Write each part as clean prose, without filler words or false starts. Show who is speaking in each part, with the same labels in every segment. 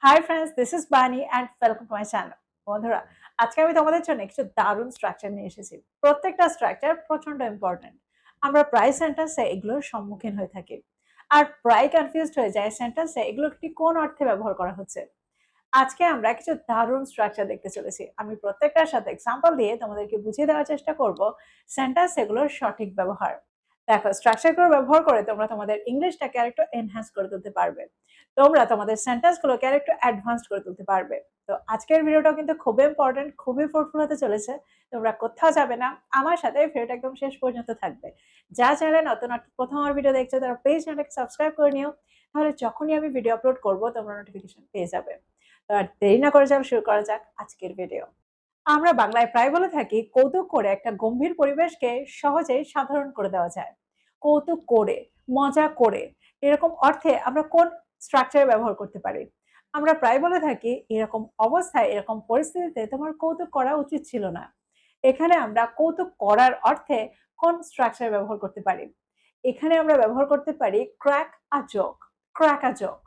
Speaker 1: Hi friends, this is বানি and welcome to my channel. বন্ধুরা, আজকে আমি তোমাদের জন্য কিছু দারুণ স্ট্রাকচার নিয়ে এসেছি। প্রত্যেকটা স্ট্রাকচার প্রচন্ড ইম্পর্টেন্ট। আমরা প্রায় সেন্টেন্সে এগুলোর সম্মুখীন হয়ে থাকি, আর প্রায় কনফিউজড হয়ে যায় সেন্টেন্সে এগুলো ঠিক কোন অর্থে ব্যবহার করা হচ্ছে। আজকে আমরা কিছু দারুণ স্ট্রাকচার দেখতে চলেছি। আমি প্রত্যেকটার সাথে এক্সাম্পল দিয়ে তোমাদেরকে বুঝিয়ে দেওয়ার চেষ্টা করব সেন্টেন্স এগুলোর সঠিক ব্যবহার। দেখো, স্ট্রাকচারগুলো ব্যবহার করে তোমরা তোমাদের ইংলিশটাকে আরেকটু এনহ্যান্স করে তুলতে পারবে। তোমরা তোমাদের সেন্টেন্সগুলোকে আরেকটু অ্যাডভান্সড করে তুলতে পারবে। তো আজকের ভিডিওটা কিন্তু খুবই ইম্পর্টেন্ট, খুবই ফ্রুটফুল হতে চলেছে। তোমরা কোথাও যাবে না, আমার সাথে ভিডিওটা একদম শেষ পর্যন্ত থাকবে। যা চ্যানেলে নতুন প্রথম আমার ভিডিও দেখছো তারা প্লিজ চ্যানেলটাকে সাবস্ক্রাইব করে নিও। তাহলে যখনই আমি ভিডিও আপলোড করবো তোমরা নোটিফিকেশন পেয়ে যাবে। তো আর দেরি না করে শুরু করা যাক আজকের ভিডিও। আমরা বাংলায় প্রায় বলে থাকি, কৌতুক করে একটা গম্ভীর পরিবেশকে সহজেই সাধারণ করে দেওয়া যায়। কৌতুক করে, মজা করে, এরকম অর্থে আমরা কোন স্ট্রাকচারে ব্যবহার করতে পারি? আমরা প্রায় বলে থাকি, এরকম অবস্থায়, এরকম পরিস্থিতিতে তোমার কৌতুক করা উচিত ছিল না। এখানে আমরা কৌতুক করার অর্থে কোন স্ট্রাকচার ব্যবহার করতে পারি? এখানে আমরা ব্যবহার করতে পারি crack a joke. Crack a joke.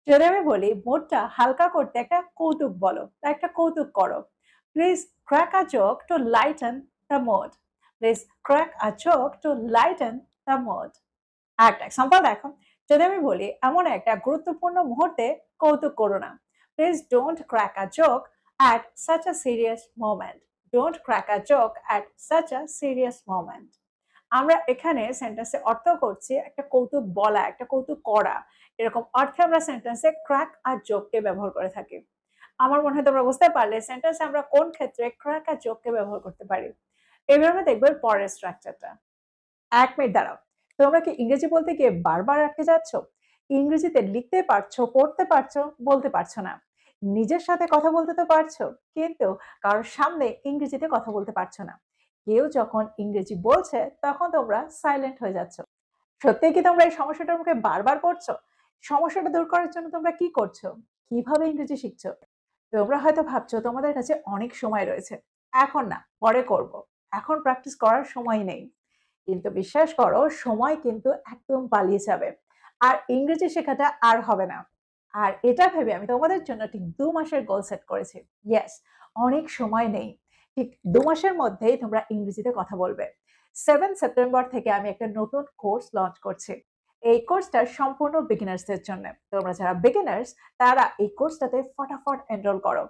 Speaker 1: যদি আমি বলি মুডটা হালকা করতে একটা কৌতুক বলো বা একটা কৌতুক করো, please crack a joke to lighten the mood. Please crack a joke to lighten the mood. একটা এক্সাম্পল দেখো, যদি আমি বলি এমন একটা গুরুত্বপূর্ণ মুহূর্তে কৌতুক করো না, please don't crack a joke at such a serious moment. Don't crack a joke at such a serious moment. আমরা এখানে সেন্টেন্সে অর্থ করছি একটা কৌতুক বলা, একটা কৌতুক করা, এরকম অর্থে আমরা সেন্টেন্সে ক্র্যাক আর জোককে ব্যবহার করে থাকি। আমার মনে হয় তোমরা বুঝতে পারলে সেন্টেন্সে আমরা কোন ক্ষেত্রে ক্র্যাক আর জোককে ব্যবহার করতে পারি। এইভাবে দেখবো পরের স্ট্রাকচারটা। ১ মিনিট দাঁড়াও। তোমরা কি ইংরেজি বলতে গিয়ে বারবার আটকে যাচ্ছ? ইংরেজিতে লিখতে পারছো, পড়তে পারছো, বলতে পারছো না। নিজের সাথে কথা বলতে তো পারছো, কিন্তু কারোর সামনে ইংরেজিতে কথা বলতে পারছো না। কেউ যখন ইংরেজি বলছে তখন তোমরা সাইলেন্ট হয়ে যাচ্ছ। সত্যিই কি তোমরা এই সমস্যাটার মুখে বারবার পড়ছো? সমস্যাটা দূর করার জন্য তোমরা কি করছো? কিভাবে ইংরেজি শিখছো? তোমরা হয়তো ভাবছো তোমাদের কাছে অনেক সময় রয়েছে। এখন না, পরে করব। এখন প্র্যাকটিস করার সময় নেই। কিন্তু বিশ্বাস করো, সময় কিন্তু একদম পালিয়ে যাবে। আর ইংরেজি শেখাটা আর হবে না। আর এটা ভেবে আমি তোমাদের জন্য ঠিক ২ মাসের গোল সেট করেছি। ইয়েস, অনেক সময় নেই। ঠিক ২ মাসের মধ্যেই তোমরা ইংরেজিতে কথা বলবে। 7 সেপ্টেম্বর থেকে আমি একটা নতুন কোর্স লঞ্চ করছি। এই কোর্সটা সম্পূর্ণ বিগিনার্সদের জন্য। তোমরা যারা বিগিনার্স তারা এই কোর্সটাতে ফটাফট এনরোল করো।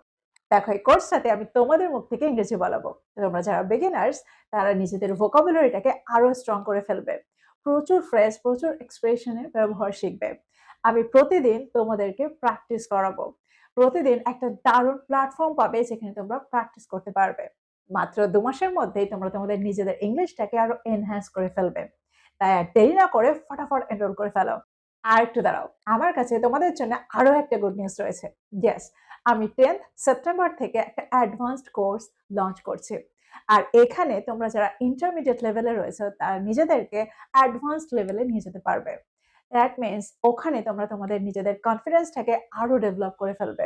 Speaker 1: দেখো, এই কোর্সটাতে আমি তোমাদের মুখ থেকে ইংরেজি বলাবো। তোমরা যারা বিগিনার্স তারা নিজেদের ভোকাবুলারিটাকে আরো স্ট্রং করে ফেলবে। প্রচুর ফ্রেজ, প্রচুর এক্সপ্রেশনের ব্যবহার শিখবে। আমি প্রতিদিন তোমাদেরকে প্র্যাকটিস করাবো। প্রতিদিন একটা দারুণ প্ল্যাটফর্ম পাবে যেখানে তোমরা প্র্যাকটিস করতে পারবে। মাত্র ২ মাসের মধ্যেই তোমরা তোমাদের নিজেদের ইংলিশটাকে আরো এনহ্যান্স করে ফেলবে। তাই আর দেরি না করে ফটাফট এনরোল করে ফেলো। আর একটু দাঁড়াও, আমার কাছে তোমাদের জন্য আরো একটা গুড নিউজ রয়েছে। ইয়েস, আমি 10th সেপ্টেম্বর থেকে একটা অ্যাডভান্সড কোর্স লঞ্চ করছি। আর এখানে তোমরা যারা ইন্টারমিডিয়েট লেভেলে রয়েছে তারা নিজেদেরকে অ্যাডভান্সড লেভেলে নিয়ে যেতে পারবে। দ্যাট মিনস ওখানে তোমরা তোমাদের নিজেদের কনফিডেন্সটাকে আরো ডেভেলপ করে ফেলবে।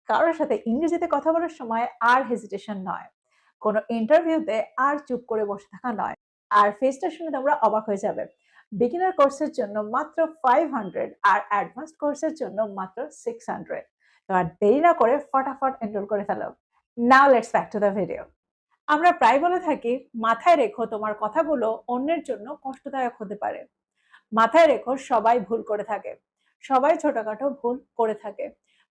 Speaker 1: কারোর সাথে ইংরেজিতে কথা বলার সময় আর হেজিটেশন নয়। কোনো ইন্টারভিউতে আর চুপ করে বসে থাকা নয়। আর ফিসটা শুনে তোমরা অবাক হয়ে যাবে। বিগিনার কোর্সের জন্য মাত্র 500 আর অ্যাডভান্সড কোর্সের জন্য মাত্র 600। তো আর দেরি না করে ফটাফট এনরোল করে ফেলো। Now let's back to the video. আমরা প্রায় বলে থাকি, মাথায় রেখো তোমার কথাগুলো অন্যের জন্য কষ্টদায়ক হতে পারে। মাথায় রেখো সবাই ভুল করে থাকে। সবাই ছোটখাটো ভুল করে থাকে।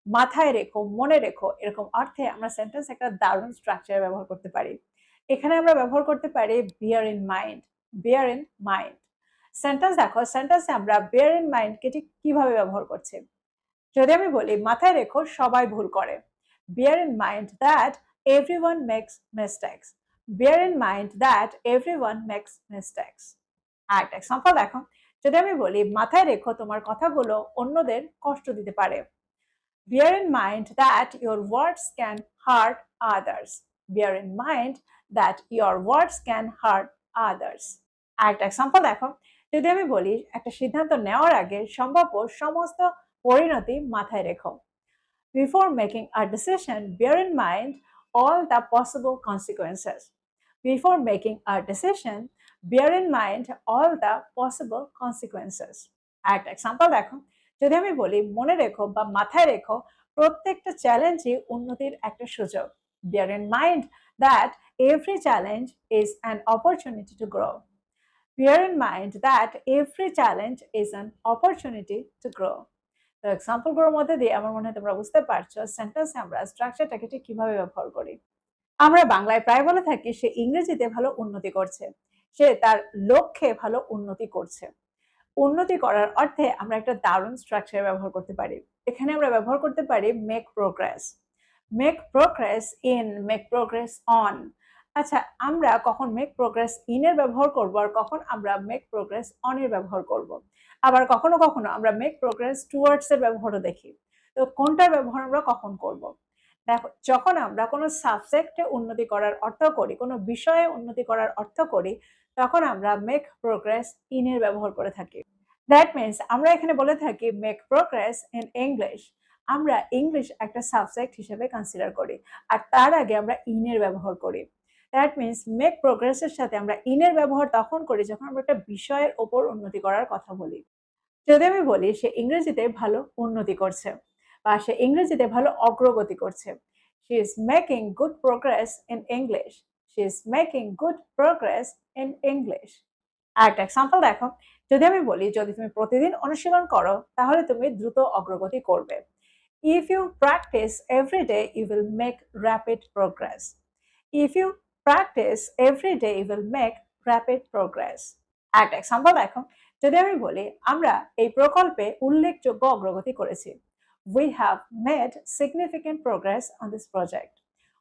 Speaker 1: মাথায় রেখো, মনে রেখো, এরকম অর্থে আমরা সেন্টেন্স একটা দারুণ স্ট্রাকচার ব্যবহার করতে পারি। এখানে আমরা ব্যবহার করতে পারি bear in mind. Bear in mind. Sentence দেখো, সেন্টেন্সে আমরা বিয়ার ইন মাইন্ড কে ঠিক কিভাবে ব্যবহার করছি। যদি আমি বলি মাথায় রেখো সবাই ভুল করে, bear in mind that everyone makes mistakes. bear in mind that everyone makes mistakes. আরেকটা এক্সাম্পল দেখো, যদি আমি বলি মাথায় রেখো তোমার কথাগুলো অন্যদের কষ্ট দিতে পারে, bear in mind that your words can hurt others. bear in mind that your words can hurt others. আরেকটা এক্সাম্পল দেখো, যদি আমি বলি একটা সিদ্ধান্ত নেওয়ার আগে সম্ভাব্য সমস্ত পরিণতি মাথায় রেখো। Before making a decision, bear in mind all the possible consequences. Before making a decision, bear in mind all the possible consequences. আরেকটা এক্সাম্পল দেখো, যদি আমি বলি মনে রেখো বা মাথায় রেখো প্রত্যেকটা চ্যালেঞ্জই উন্নতির একটা সুযোগ। Bear in mind that every challenge is an opportunity to grow. Bear in mind that every challenge is an opportunity to grow. তো এক্সাম্পল গুলোর মধ্যে দিয়ে আমার মনে হয় তোমরা বুঝতে পারছো সেন্টেন্সে আমরা স্ট্রাকচারটাকে ঠিক কিভাবে ব্যবহার করি। আমরা বাংলায় প্রায় বলে থাকি সে ইংরেজিতে ভালো উন্নতি করছে, সে তার লক্ষ্যে ভালো উন্নতি করছে। উন্নতি করার অর্থে আমরা একটা দারুণ স্ট্রাকচার ব্যবহার করতে পারি। এখানে আমরা ব্যবহার করতে পারি make progress, make progress in, make progress on. আচ্ছা, আমরা কখন মেক প্রোগ্রেস ইন এর ব্যবহার করব আর কখন আমরা মেক প্রোগ্রেস অন এর ব্যবহার করব, আবার কখনো কখনো আমরা মেক প্রোগ্রেস টুয়ার্ডস এর ব্যবহারও দেখি। তো কোনটার ব্যবহার আমরা কখন করব? দেখো, যখন আমরা কোনো সাবজেক্টে উন্নতি করার অর্থ করি, কোনো বিষয়ে উন্নতি করার অর্থ করি, তখন আমরা মেক প্রোগ্রেস ইন এর ব্যবহার করে থাকি। দ্যাট মিনস আমরা এখানে বলে থাকি মেক প্রোগ্রেস ইন ইংলিশ। আমরা ইংলিশ একটা সাবজেক্ট হিসেবে কনসিডার করি আর তার আগে আমরা ইন এর ব্যবহার করি। দ্যাট মিনস মেক প্রোগ্রেসের সাথে আমরা ইন এর ব্যবহার তখন করি যখন আমরা একটা বিষয়ের ওপর উন্নতি করার কথা বলি। যদি আমি বলি সে ইংরেজিতে ভালো উন্নতি করছে বা সে ইংরেজিতে ভালো অগ্রগতি করছে, she is making good progress in English, she is making good progress in English. আর একটা এক্সাম্পল দেখো, যদি আমি বলি যদি তুমি প্রতিদিন অনুশীলন করো তাহলে তুমি দ্রুত অগ্রগতি করবে। If you practice every day you will make rapid progress. If you practice every day you will make rapid progress. আর একটা এক্সাম্পল দেখো, যদি আমি বলি আমরা এই প্রকল্পে উল্লেখযোগ্য অগ্রগতি করেছি, we have made significant progress on this project.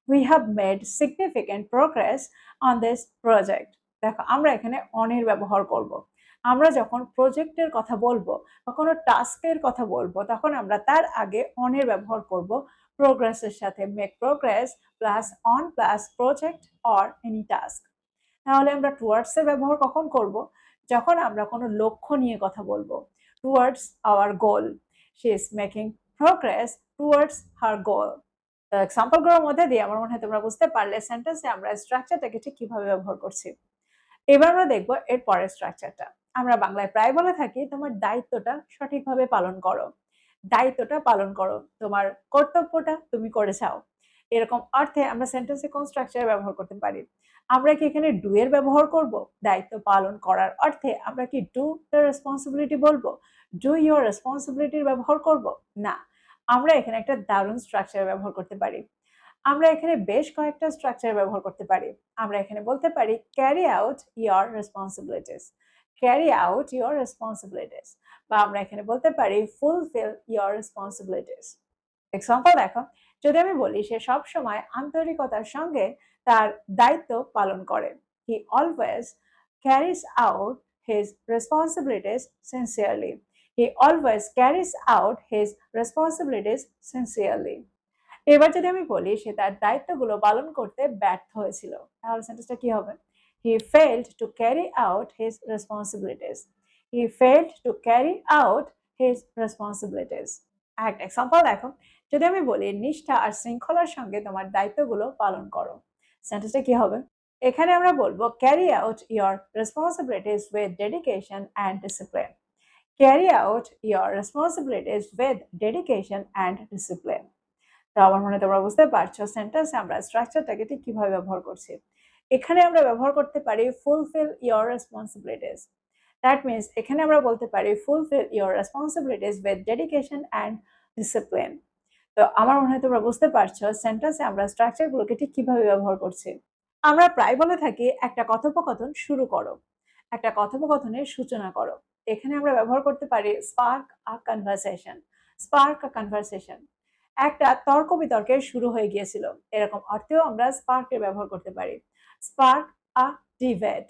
Speaker 1: We have made significant progress on this project. দেখো, আমরা এখানে on এর ব্যবহার করব। আমরা যখন প্রজেক্টের কথা বলবো বা কোনো টাস্কের কথা বলবো তখন আমরা তার আগে on এর ব্যবহার করব প্রোগ্রেসের সাথে, make progress plus on plus project or any task। তাহলে আমরা টুয়ার্ডস এর ব্যবহার কখন করব? যখন আমরা কোনো লক্ষ্য নিয়ে কথা বলবো, towards our goal. She is making progress towards her goal. তো এক্সাম্পল গুলোর মধ্যে দিয়ে আমার মনে হয় তোমরা বুঝতে পারলে সেন্টেন্সে আমরা স্ট্রাকচারটাকে ঠিক কিভাবে ব্যবহার করছি। এবার আমরা দেখব এর পরের স্ট্রাকচারটা। আমরা বাংলায় প্রায় বলে থাকি তোমার দায়িত্বটা সঠিকভাবে পালন করো, দায়িত্বটা পালন করো, তোমার কর্তব্যটা তুমি করে যাও। এরকম অর্থে আমরা সেন্টেন্সে কোন স্ট্রাকচার ব্যবহার করতে পারি? আমরা কি এখানে ডু এর ব্যবহার করব? দায়িত্ব পালন করার অর্থে আমরা কি ডু দ্য রেসপন্সিবিলিটি বলবো, ডু ইউর রেসপন্সিবিলিটির ব্যবহার করব? না, আমরা এখানে একটা দারুণ স্ট্রাকচার ব্যবহার করতে পারি। আমরা এখানে বেশ কয়েকটা স্ট্রাকচার ব্যবহার করতে পারি। আমরা এখানে বলতে পারি carry out your responsibilities, carry out your responsibilities, বা আমরা এখানে বলতে পারি ফুলফিল ইয়োর রেসপন্সিবিলিটিস। এক্সাম্পল দেখো, যদি আমি বলি সে সব সময় আন্তরিকতার সঙ্গে তার দায়িত্ব পালন করে, he always carries out his responsibilities sincerely, he always carries out his responsibilities sincerely. এবার যদি আমি বলি সে তার দায়িত্বগুলো পালন করতে ব্যর্থ হয়েছিল, তাহলে সেন্টেন্সটা কি হবে? He failed to carry out his responsibilities, he failed to carry out his responsibilities. একটা এক্সাম্পল দেখো, যদি আমি বলি নিষ্ঠা আর শৃঙ্খলার সঙ্গে তোমার দায়িত্বগুলো পালন করো, সেন্টেন্সটা কি হবে? এখানে আমরা বলবো carry out your responsibilities with dedication and discipline, carry out your responsibilities with dedication and discipline. তো আমার মনে হয় তোমরা বুঝতে পারছো সেন্টেন্সে আমরা স্ট্রাকচারটাকে ঠিক কিভাবে ব্যবহার করছি। এখানে আমরা ব্যবহার করতে পারি fulfil your responsibilities. That means এখানে আমরা বলতে পারি fulfil your responsibilities with dedication and discipline. তো আমার মনে হয় তোমরা বুঝতে পারছো সেন্টেন্সে আমরা স্ট্রাকচারগুলোকে ঠিক কিভাবে ব্যবহার করছি। আমরা প্রায় বলে থাকি একটা কথোপকথন শুরু করো, একটা কথোপকথনের সূচনা করো। এখানে আমরা ব্যবহার করতে পারি spark a conversation, spark a conversation. একটা তর্ক বিতর্কের শুরু হয়ে গিয়েছিল, এরকম অর্থেও আমরা স্পার্ক এর ব্যবহার করতে পারি, স্পার্ক আ ডিবেট।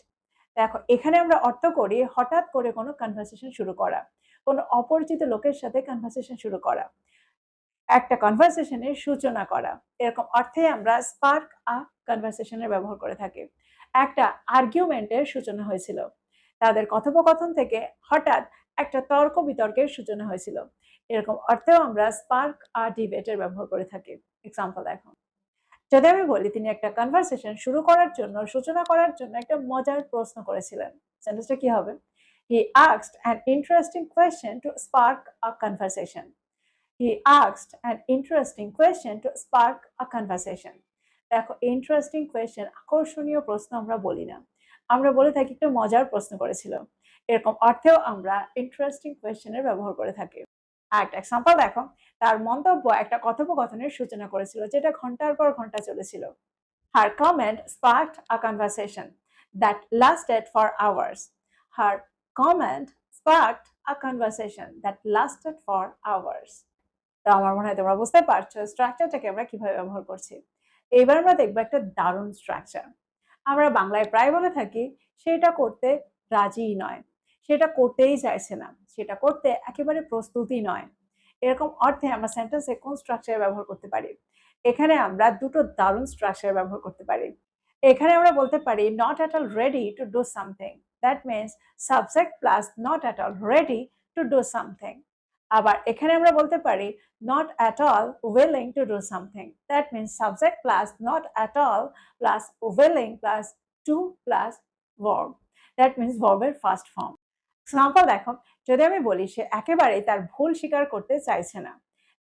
Speaker 1: দেখো, এখানে আমরা অর্থ করি হঠাৎ করে কোনো কনভারসেশন শুরু করা, কোনো অপরিচিত লোকের সাথে কনভারসেশন শুরু করা, একটা কনভারসেশনের সূচনা করা। এরকম অর্থে আমরা স্পার্ক আ কনভারসেশনের ব্যবহার করে থাকি। একটা আর্গুমেন্টের সূচনা হয়েছিল, তাদের কথোপকথন থেকে হঠাৎ একটা তর্ক বিতর্কের সূচনা হয়েছিল, এরকম অর্থেও আমরা স্পার্ক আ ডিবেটের ব্যবহার করে থাকি। এক্সাম্পল দেখো, যদি আমি বলি তিনি একটা কনভারসেশন শুরু করার জন্য, সূচনা করার জন্য একটা মজার প্রশ্ন করেছিলেন, সেন্টেন্সটা কি হবে? He asked an interesting question to spark a conversation, He asked an interesting question to spark a conversation. দেখো ইন্টারেস্টিং কোয়েশ্চেন আকর্ষণীয় প্রশ্ন আমরা বলি না, আমরা বলে থাকি একটু মজার প্রশ্ন করেছিল, এরকম অর্থেও আমরা ইন্টারেস্টিং কোয়েশ্চেনের ব্যবহার করে থাকি। একটা এক্সাম্পল দেখো, তার মন্তব্য একটা কথোপকথনের সূচনা করেছিল যেটা ঘন্টার পর ঘন্টা চলেছিল। Her comment sparked a conversation that lasted for hours. Her comment sparked a conversation that lasted for hours. তো আমার মনে হয় তোমরা বুঝতে পারছো স্ট্রাকচারটাকে আমরা কিভাবে ব্যবহার করছি। এবার আমরা দেখবো একটা দারুণ স্ট্রাকচার। আমরা বাংলায় প্রায় বলে থাকি সেটা করতে রাজিই নয়, সেটা করতেই চাইছে না, সেটা করতে একেবারে প্রস্তুতই নয়। এরকম অর্থে আমরা সেন্টেন্সে কোন স্ট্রাকচার ব্যবহার করতে পারি? এখানে আমরা দুটো দারুণ স্ট্রাকচার ব্যবহার করতে পারি। এখানে আমরা বলতে পারি not at all ready to do something, that means subject plus not at all ready to do something. আবার এখানে আমরা বলতে পারি not at all willing to do something, that means subject plus not at all plus willing plus to plus verb, that means verb এর first form. Example দেখো, যদি আমি বলি সে একেবারেই তার ভুল স্বীকার করতে চাইছে না,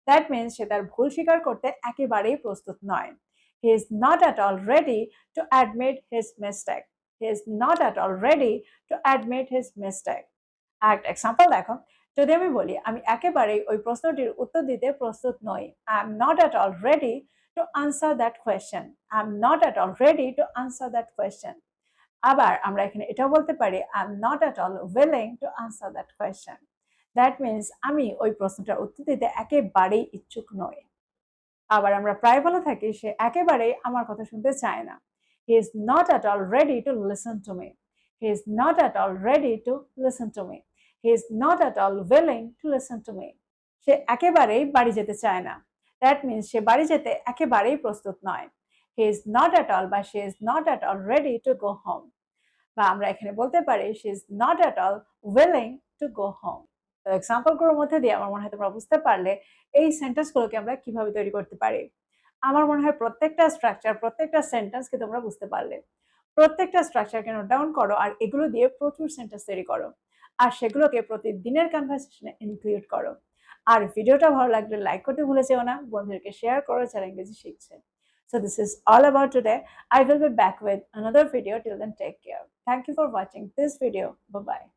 Speaker 1: দ্যাট মিনস সে তার ভুল স্বীকার করতে একেবারেই প্রস্তুত নয়। He is not at all ready to admit his mistake. He is not at all ready to admit his mistake. আরেকটা এক্সাম্পল দেখো, যদি আমি বলি আমি একেবারেই ওই প্রশ্নটির উত্তর দিতে প্রস্তুত নই, I am not at all ready two answer that question, I am not at all ready two answer that question. আবার আমরা এখানে এটাও বলতে পারি I am not at all willing two answer that question, that means আমি ওই প্রশ্নটার উত্তর দিতে একেবারেই ইচ্ছুক নই। আবার আমরা প্রায় বলে থাকি সে একেবারেই আমার কথা শুনতে চায় না, he is not at all ready to listen to me, he is not at all ready to listen to me, he is not at all willing to listen to me. সে একেবারেই বাড়ি যেতে চায় না, দ্যাট মিনস সে বাড়ি যেতে একেবারেই প্রস্তুত নয়, he is not at all বা she is not at all ready to go home. বা আমরা এখানে বলতে পারি she is not at all willing to go home. তো এক্সাম্পলগুলোর মধ্যে দিয়ে আমার মনে হয় তোমরা বুঝতে পারলে এই সেন্টেন্সগুলোকে আমরা কিভাবে তৈরি করতে পারি। আমার মনে হয় প্রত্যেকটা স্ট্রাকচার, প্রত্যেকটা সেন্টেন্সকে তোমরা বুঝতে পারলে। প্রত্যেকটা স্ট্রাকচারকে নোট ডাউন করো আর এগুলো দিয়ে প্রচুর সেন্টেন্স তৈরি করো। আর সেগুলোকে প্রতিদিনের কনভারসেশনে ইনক্লুড করো। আর ভিডিওটা ভালো লাগলে লাইক করতে ভুলে যেও না, বন্ধুদেরকে শেয়ার করো যারা ইংরেজি শিখছে। So this is all about today. I will be back with another video. Till then, take care. Thank you for watching this video. Bye bye.